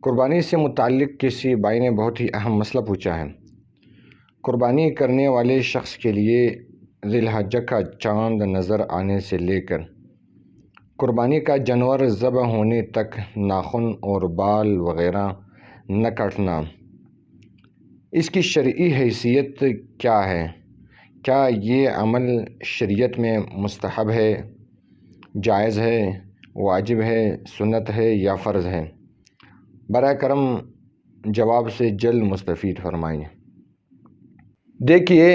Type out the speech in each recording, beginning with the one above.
قربانی سے متعلق کسی بھائی نے بہت ہی اہم مسئلہ پوچھا ہے۔ قربانی کرنے والے شخص کے لیے ذی الحجہ کا چاند نظر آنے سے لے کر قربانی کا جانور ذبح ہونے تک ناخن اور بال وغیرہ نہ کاٹنا، اس کی شرعی حیثیت کیا ہے؟ کیا یہ عمل شریعت میں مستحب ہے، جائز ہے، واجب ہے، سنت ہے یا فرض ہے؟ براہ کرم جواب سے جلد مستفید فرمائیں۔ دیکھیے،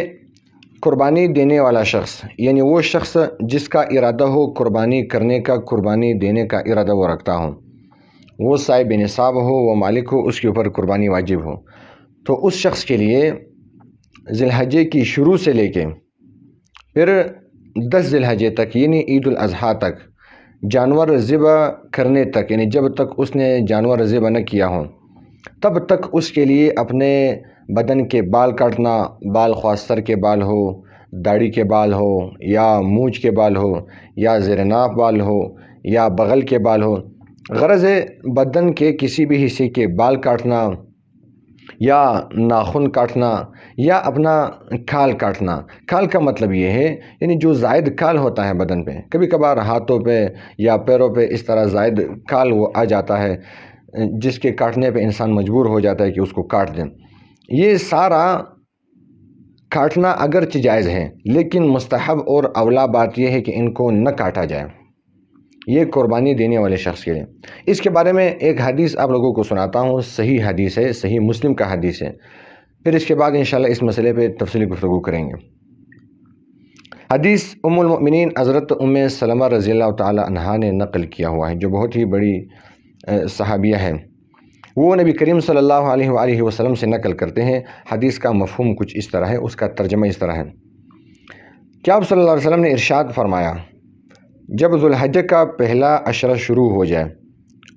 قربانی دینے والا شخص یعنی وہ شخص جس کا ارادہ ہو قربانی کرنے کا، قربانی دینے کا ارادہ وہ رکھتا ہو، وہ صاحب نصاب ہو، وہ مالک ہو، اس کے اوپر قربانی واجب ہو، تو اس شخص کے لیے ذی الحجہ کی شروع سے لے کے پھر 10 ذی الحجہ تک یعنی عید الاضحیٰ تک جانور ذبح کرنے تک، یعنی جب تک اس نے جانور ذبح نہ کیا ہو تب تک اس کے لیے اپنے بدن کے بال کاٹنا، بال خواہ سر کے بال ہو، داڑھی کے بال ہو، یا مونچھ کے بال ہو، یا زیر ناف بال ہو، یا بغل کے بال ہو، غرض ہے بدن کے کسی بھی حصے کے بال کاٹنا یا ناخن کاٹنا یا اپنا کھال کاٹنا۔ کھال کا مطلب یہ ہے یعنی جو زائد کھال ہوتا ہے بدن پہ، کبھی کبھار ہاتھوں پہ یا پیروں پہ اس طرح زائد کھال وہ آ جاتا ہے جس کے کاٹنے پہ انسان مجبور ہو جاتا ہے کہ اس کو کاٹ دیں۔ یہ سارا کاٹنا اگرچہ جائز ہے لیکن مستحب اور اولا بات یہ ہے کہ ان کو نہ کاٹا جائے، یہ قربانی دینے والے شخص کے لیے۔ اس کے بارے میں ایک حدیث آپ لوگوں کو سناتا ہوں، صحیح حدیث ہے، صحیح مسلم کا حدیث ہے، پھر اس کے بعد انشاءاللہ اس مسئلے پہ تفصیلی گفتگو کریں گے۔ حدیث ام المؤمنین حضرت ام سلمہ رضی اللہ تعالی عنہا نے نقل کیا ہوا ہے، جو بہت ہی بڑی صحابیہ ہے۔ وہ نبی کریم صلی اللہ علیہ وآلہ وسلم سے نقل کرتے ہیں۔ حدیث کا مفہوم کچھ اس طرح ہے، اس کا ترجمہ اس طرح ہے کہ آپ صلی اللہ علیہ وسلم نے ارشاد فرمایا، جب ذو الحجہ کا پہلا عشرہ شروع ہو جائے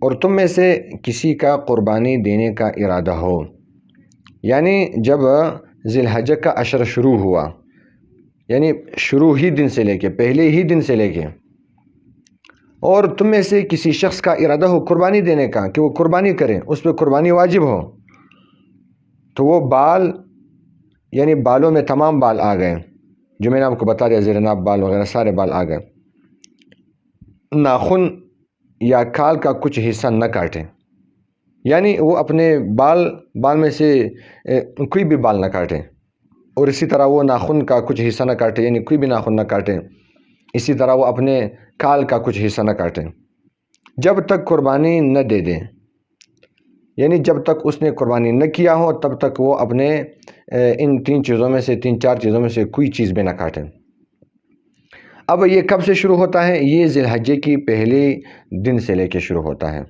اور تم میں سے کسی کا قربانی دینے کا ارادہ ہو، یعنی جب ذی الحجہ کا عشرہ شروع ہوا، یعنی شروع ہی دن سے لے کے، پہلے ہی دن سے لے کے، اور تم میں سے کسی شخص کا ارادہ ہو قربانی دینے کا کہ وہ قربانی کرے، اس پہ قربانی واجب ہو، تو وہ بال یعنی بالوں میں تمام بال آ گئے جو میں نے آپ کو بتا دیا، زیر ناف بال وغیرہ سارے بال آ گئے، ناخن یا کھال کا کچھ حصہ نہ کاٹیں، یعنی وہ اپنے بال میں سے کوئی بھی بال نہ کاٹیں، اور اسی طرح وہ ناخن کا کچھ حصہ نہ کاٹیں، یعنی کوئی بھی ناخن نہ کاٹیں، اسی طرح وہ اپنے کھال کا کچھ حصہ نہ کاٹیں جب تک قربانی نہ دے دیں، یعنی جب تک اس نے قربانی نہ کیا ہو تب تک وہ اپنے ان 3 چیزوں میں سے 3-4 چیزوں میں سے کوئی چیز بھی نہ کاٹیں۔ اب یہ کب سے شروع ہوتا ہے؟ یہ ذی الحجہ کی پہلے دن سے لے کے شروع ہوتا ہے۔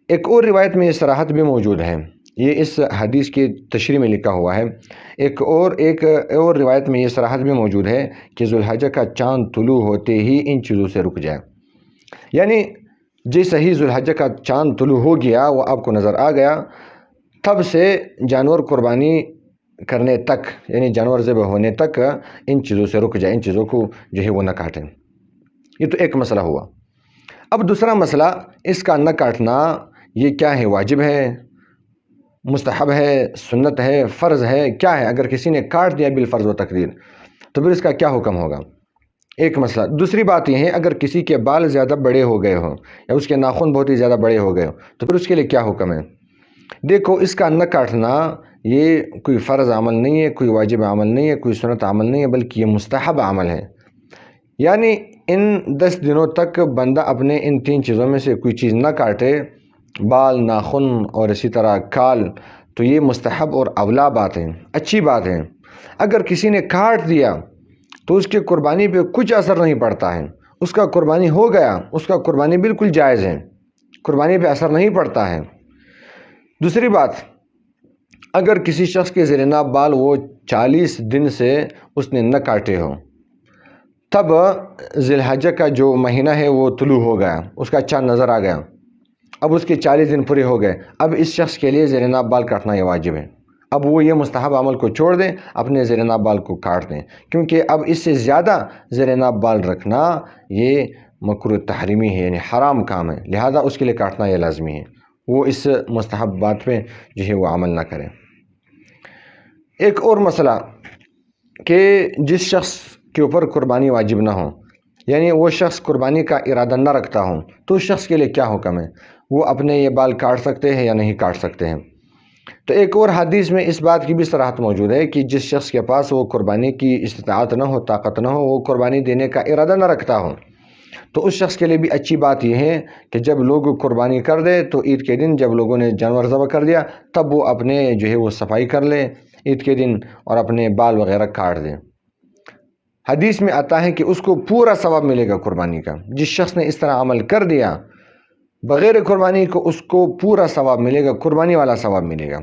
ایک اور روایت میں یہ صراحت بھی موجود ہے، یہ اس حدیث کی تشریح میں لکھا ہوا ہے، ایک اور روایت میں یہ صراحت بھی موجود ہے کہ ذو الحجہ کا چاند طلوع ہوتے ہی ان چیزوں سے رک جائے، یعنی جیسے ہی ذو الحجہ کا چاند طلوع ہو گیا، وہ آپ کو نظر آ گیا، تب سے جانور قربانی کرنے تک یعنی جانور ذبح ہونے تک ان چیزوں سے رک جائے، ان چیزوں کو جو ہے وہ نہ کاٹیں۔ یہ تو ایک مسئلہ ہوا۔ اب دوسرا مسئلہ، اس کا نہ کاٹنا یہ کیا ہے؟ واجب ہے، مستحب ہے، سنت ہے، فرض ہے، کیا ہے؟ اگر کسی نے کاٹ دیا بالفرض و تقدیر تو پھر اس کا کیا حکم ہوگا؟ ایک مسئلہ۔ دوسری بات یہ ہے، اگر کسی کے بال زیادہ بڑے ہو گئے ہوں یا اس کے ناخن بہت ہی زیادہ بڑے ہو گئے ہوں تو پھر اس کے لیے کیا حکم ہے؟ دیکھو، اس کا نہ کاٹنا یہ کوئی فرض عمل نہیں ہے، کوئی واجب عمل نہیں ہے، کوئی سنت عمل نہیں ہے، بلکہ یہ مستحب عمل ہے، یعنی ان 10 دنوں تک بندہ اپنے ان 3 چیزوں میں سے کوئی چیز نہ کاٹے، بال، ناخن اور اسی طرح کھال، تو یہ مستحب اور اولا بات ہے، اچھی بات ہے۔ اگر کسی نے کاٹ دیا تو اس کے قربانی پہ کچھ اثر نہیں پڑتا ہے، اس کا قربانی ہو گیا، اس کا قربانی بالکل جائز ہے، قربانی پہ اثر نہیں پڑتا ہے۔ دوسری بات، اگر کسی شخص کے زیر ناف بال وہ 40 دن سے اس نے نہ کاٹے ہو، تب ذی الحجہ کا جو مہینہ ہے وہ طلوع ہو گیا، اس کا چاند نظر آ گیا، اب اس کے 40 دن پورے ہو گئے، اب اس شخص کے لیے زیر ناف بال کاٹنا یہ واجب ہے۔ اب وہ یہ مستحب عمل کو چھوڑ دیں، اپنے زیر ناف بال کو کاٹ دیں، کیونکہ اب اس سے زیادہ زیر ناف بال رکھنا یہ مکروہ تحریمی ہے، یعنی حرام کام ہے، لہذا اس کے لیے کاٹنا یہ لازمی ہے۔ وہ اس مستحب بات پہ جو ہے وہ عمل نہ کریں۔ ایک اور مسئلہ کہ جس شخص کے اوپر قربانی واجب نہ ہو، یعنی وہ شخص قربانی کا ارادہ نہ رکھتا ہوں، تو اس شخص کے لیے کیا حکم ہے؟ وہ اپنے یہ بال کاٹ سکتے ہیں یا نہیں کاٹ سکتے ہیں؟ تو ایک اور حدیث میں اس بات کی بھی صراحت موجود ہے کہ جس شخص کے پاس وہ قربانی کی استطاعت نہ ہو، طاقت نہ ہو، وہ قربانی دینے کا ارادہ نہ رکھتا ہو، تو اس شخص کے لیے بھی اچھی بات یہ ہے کہ جب لوگ قربانی کر دے تو عید کے دن جب لوگوں نے جانور ذبح کر دیا تب وہ اپنے جو ہے وہ صفائی کر لیں عید کے دن اور اپنے بال وغیرہ کاٹ دیں۔ حدیث میں آتا ہے کہ اس کو پورا ثواب ملے گا قربانی کا۔ جس شخص نے اس طرح عمل کر دیا بغیر قربانی کو، اس کو پورا ثواب ملے گا، قربانی والا ثواب ملے گا۔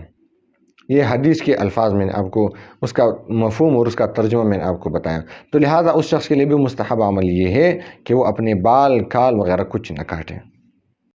یہ حدیث کے الفاظ میں نے آپ کو اس کا مفہوم اور اس کا ترجمہ میں نے آپ کو بتایا۔ تو لہٰذا اس شخص کے لیے بھی مستحب عمل یہ ہے کہ وہ اپنے بال کھال وغیرہ کچھ نہ کاٹیں۔